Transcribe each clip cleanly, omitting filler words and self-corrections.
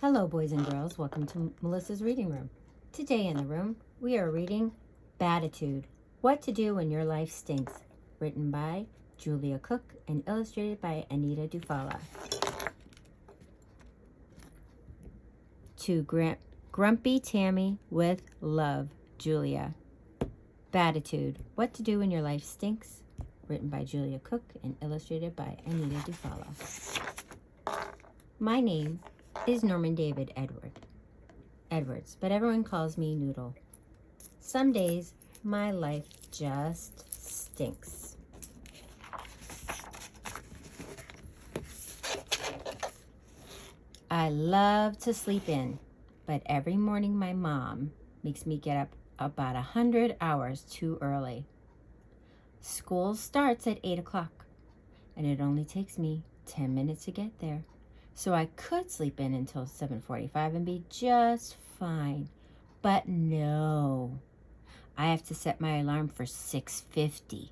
Hello, boys and girls. Welcome to Melissa's Reading Room. Today in the room, we are reading Baditude, What to Do When Your Life Stinks, written by Julia Cook and illustrated by Anita DuFalla. To Grumpy Tammy with Love, Julia. Baditude, What to Do When Your Life Stinks, written by Julia Cook and illustrated by Anita DuFalla. My name is Norman David Edwards, but everyone calls me Noodle. Some days, my life just stinks. I love to sleep in, but every morning my mom makes me get up about 100 hours too early. School starts at 8 o'clock, and it only takes me 10 minutes to get there. So I could sleep in until 7:45 and be just fine. But no, I have to set my alarm for 6:50.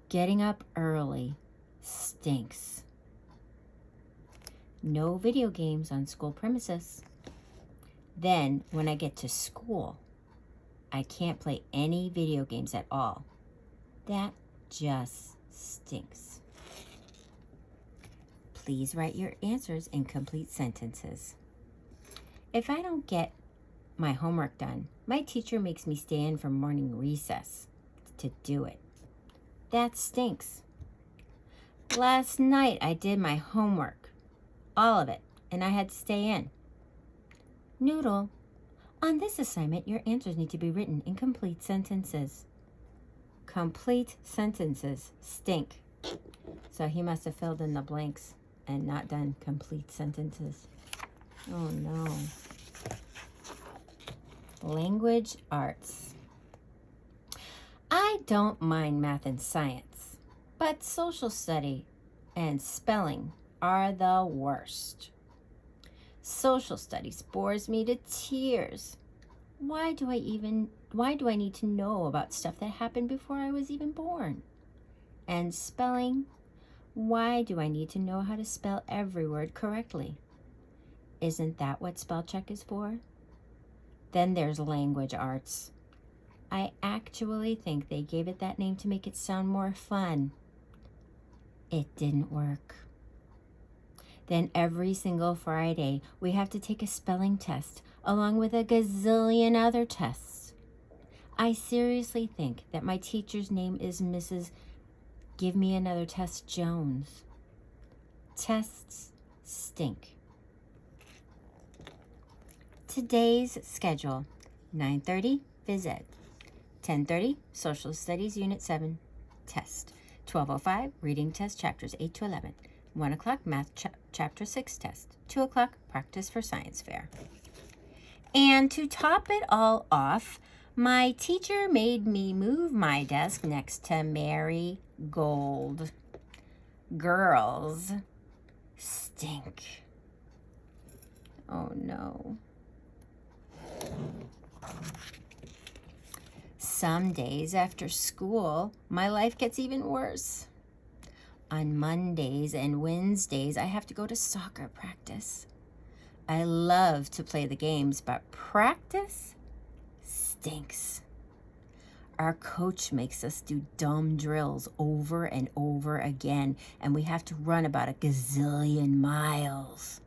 Getting up early stinks. No video games on school premises. Then when I get to school, I can't play any video games at all. That just stinks. Please write your answers in complete sentences. If I don't get my homework done, my teacher makes me stay in for morning recess to do it. That stinks. Last night I did my homework, all of it, and I had to stay in. Noodle, on this assignment, your answers need to be written in complete sentences. Complete sentences stink. So he must have filled in the blanks and not done complete sentences. Oh no. Language arts. I don't mind math and science, but social study and spelling are the worst. Social studies bores me to tears. Why do I need to know about stuff that happened before I was even born? And spelling, why do I need to know how to spell every word correctly? Isn't that what spell check is for? Then there's language arts. I actually think they gave it that name to make it sound more fun. It didn't work. Then every single Friday, we have to take a spelling test along with a gazillion other tests. I seriously think that my teacher's name is Mrs. Give Me Another Test Jones. Tests stink. Today's schedule: 9:30, phys ed. 10:30, social studies, unit 7, test. 12:05, reading test, chapters 8 to 11. 1 o'clock, math chapter 6 test. 2 o'clock, practice for science fair. And to top it all off, my teacher made me move my desk next to Mary Gold. Girls stink. Oh no. Some days after school, my life gets even worse. On Mondays and Wednesdays, I have to go to soccer practice. I love to play the games, but practice stinks. Our coach makes us do dumb drills over and over again, and we have to run about a gazillion miles.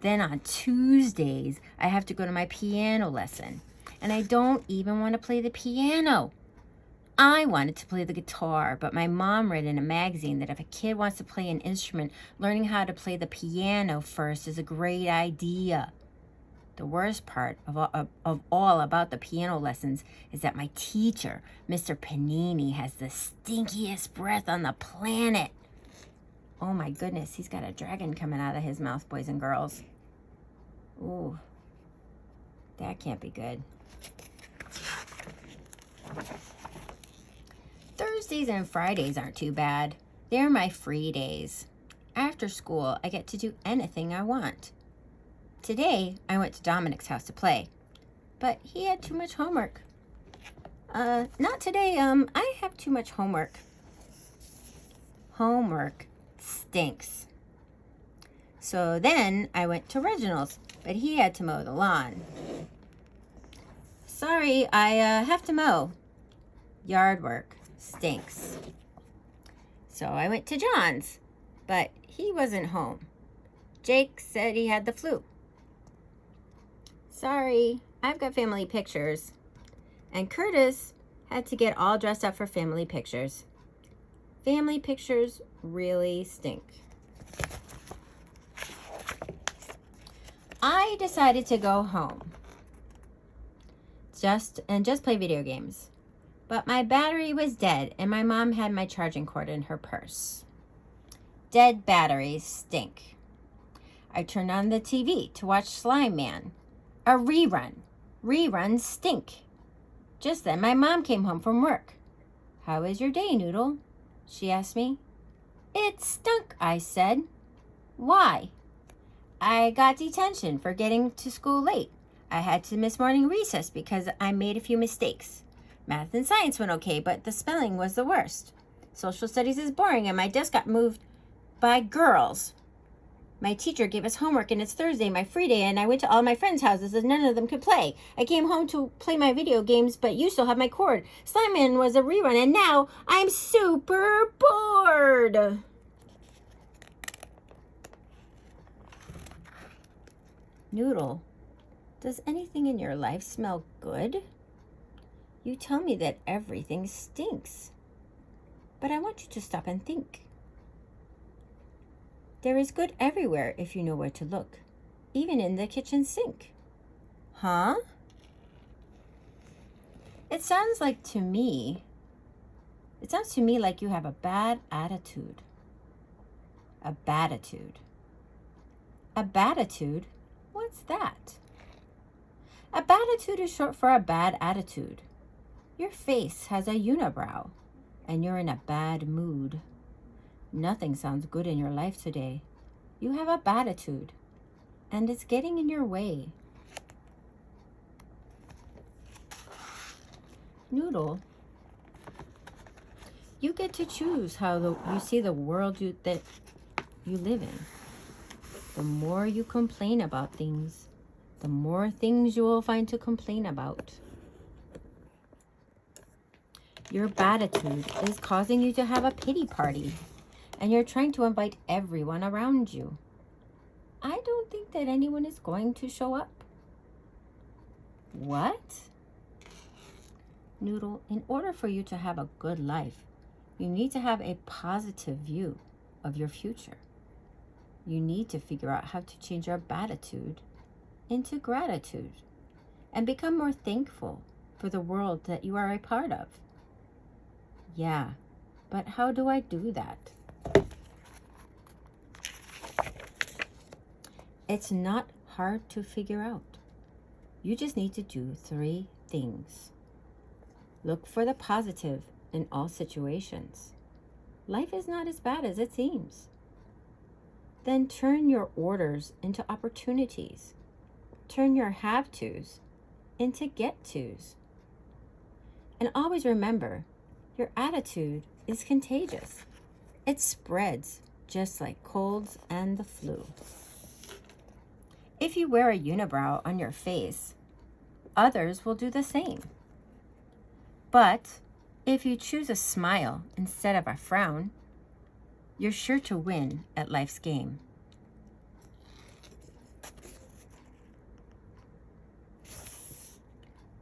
Then on Tuesdays, I have to go to my piano lesson, and I don't even want to play the piano. I wanted to play the guitar, but my mom read in a magazine that if a kid wants to play an instrument, learning how to play the piano first is a great idea. The worst part of all about the piano lessons is that my teacher, Mr. Panini, has the stinkiest breath on the planet. Oh my goodness, he's got a dragon coming out of his mouth, boys and girls. Ooh, that can't be good. Thursdays and Fridays aren't too bad. They're my free days. After school, I get to do anything I want. Today, I went to Dominic's house to play, but he had too much homework. Not today. I have too much homework. Homework stinks. So then I went to Reginald's, but he had to mow the lawn. Sorry, I have to mow. Yard work stinks. So I went to John's, but he wasn't home. Jake said he had the flu. Sorry, I've got family pictures. And Curtis had to get all dressed up for family pictures. Family pictures really stink. I decided to go home just play video games. But my battery was dead and my mom had my charging cord in her purse. Dead batteries stink. I turned on the TV to watch Slime Man. A rerun. Reruns stink. Just then my mom came home from work. How was your day, Noodle? She asked me. It stunk, I said. Why? I got detention for getting to school late. I had to miss morning recess because I made a few mistakes. Math and science went okay, but the spelling was the worst. Social studies is boring and my desk got moved by girls. My teacher gave us homework and it's Thursday, my free day, and I went to all my friends' houses and none of them could play. I came home to play my video games, but you still have my cord. Slime Man was a rerun and now I'm super bored. Noodle, does anything in your life smell good? You tell me that everything stinks, but I want you to stop and think. There is good everywhere if you know where to look, even in the kitchen sink. Huh? It sounds to me like you have a bad attitude. A baditude. A baditude? What's that? A baditude is short for a bad attitude. Your face has a unibrow, and you're in a bad mood. Nothing sounds good in your life today. You have a baditude, and it's getting in your way. Noodle, you get to choose how you see the world that you live in. The more you complain about things, the more things you will find to complain about. Your baditude is causing you to have a pity party, and you're trying to invite everyone around you. I don't think that anyone is going to show up. What? Noodle, in order for you to have a good life, you need to have a positive view of your future. You need to figure out how to change your baditude into gratitude and become more thankful for the world that you are a part of. Yeah, but how do I do that? It's not hard to figure out. You just need to do 3 things. Look for the positive in all situations. Life is not as bad as it seems. Then turn your orders into opportunities. Turn your have-tos into get-tos. And always remember, your attitude is contagious. It spreads just like colds and the flu. If you wear a unibrow on your face, others will do the same. But if you choose a smile instead of a frown, you're sure to win at life's game.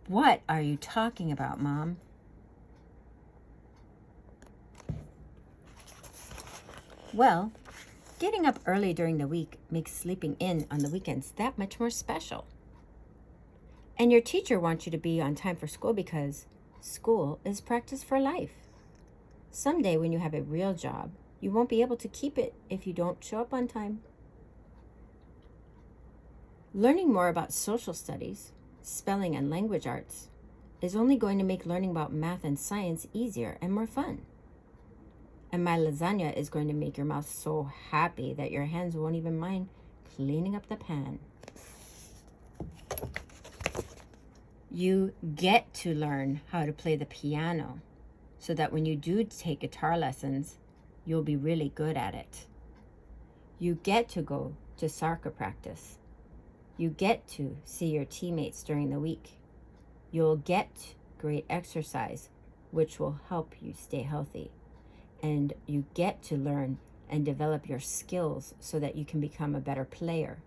What are you talking about, Mom? Well, getting up early during the week makes sleeping in on the weekends that much more special. And your teacher wants you to be on time for school because school is practice for life. Someday when you have a real job, you won't be able to keep it if you don't show up on time. Learning more about social studies, spelling, and language arts is only going to make learning about math and science easier and more fun. And my lasagna is going to make your mouth so happy that your hands won't even mind cleaning up the pan. You get to learn how to play the piano so that when you do take guitar lessons, you'll be really good at it. You get to go to soccer practice. You get to see your teammates during the week. You'll get great exercise, which will help you stay healthy. And you get to learn and develop your skills so that you can become a better player.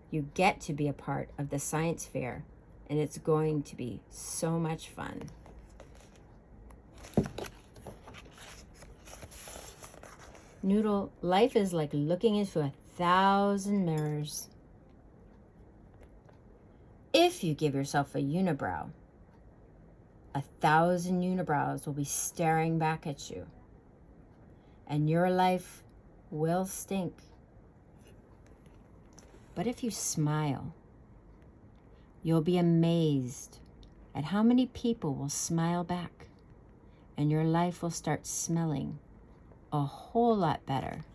You get to be a part of the science fair, and it's going to be so much fun. Noodle, life is like looking into 1,000 mirrors. If you give yourself a unibrow, 1,000 unibrows will be staring back at you, and your life will stink. But if you smile, you'll be amazed at how many people will smile back, and your life will start smelling a whole lot better.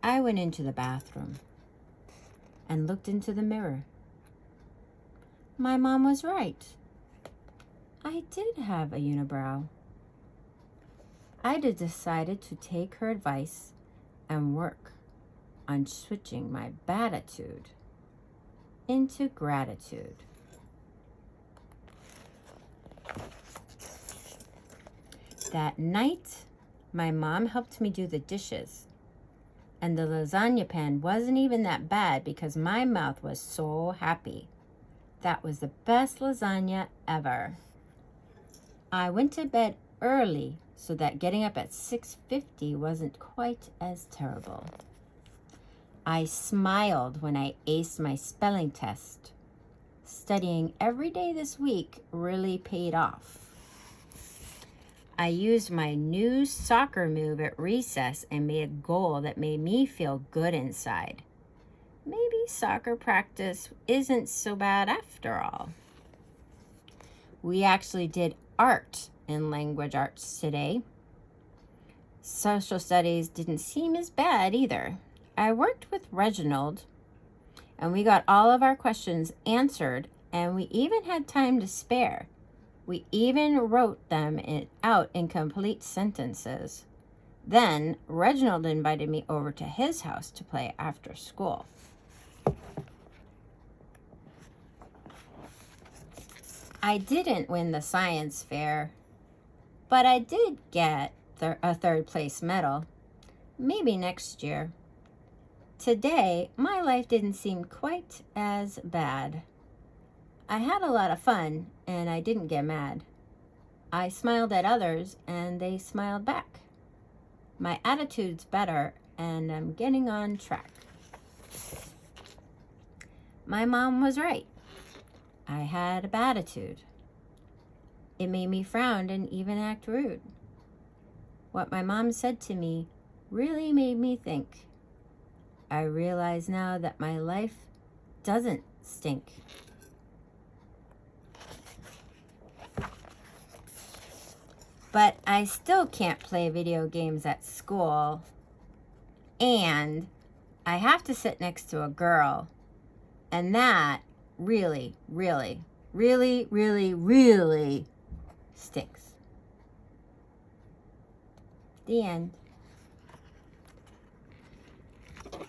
I went into the bathroom and looked into the mirror. My mom was right. I did have a unibrow. I decided to take her advice and work on switching my Baditude into gratitude. That night, my mom helped me do the dishes, and the lasagna pan wasn't even that bad because my mouth was so happy. That was the best lasagna ever. I went to bed early so that getting up at 6:50 wasn't quite as terrible. I smiled when I aced my spelling test. Studying every day this week really paid off. I used my new soccer move at recess and made a goal that made me feel good inside. Maybe soccer practice isn't so bad after all. We actually did art in language arts today. Social studies didn't seem as bad either. I worked with Reginald, and we got all of our questions answered, and we even had time to spare. We even wrote them out in complete sentences. Then Reginald invited me over to his house to play after school. I didn't win the science fair, but I did get a third place medal. Maybe next year. Today, my life didn't seem quite as bad. I had a lot of fun, and I didn't get mad. I smiled at others, and they smiled back. My attitude's better, and I'm getting on track. My mom was right. I had a Baditude. It made me frown and even act rude. What my mom said to me really made me think. I realize now that my life doesn't stink. But I still can't play video games at school. And I have to sit next to a girl. And that really, really, really, really, really stinks. The end.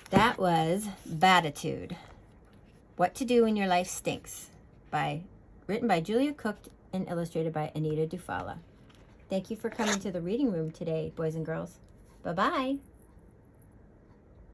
That was Baditude. What to Do When Your Life Stinks. Written by Julia Cook and illustrated by Anita DuFalla. Thank you for coming to the reading room today, boys and girls. Bye-bye.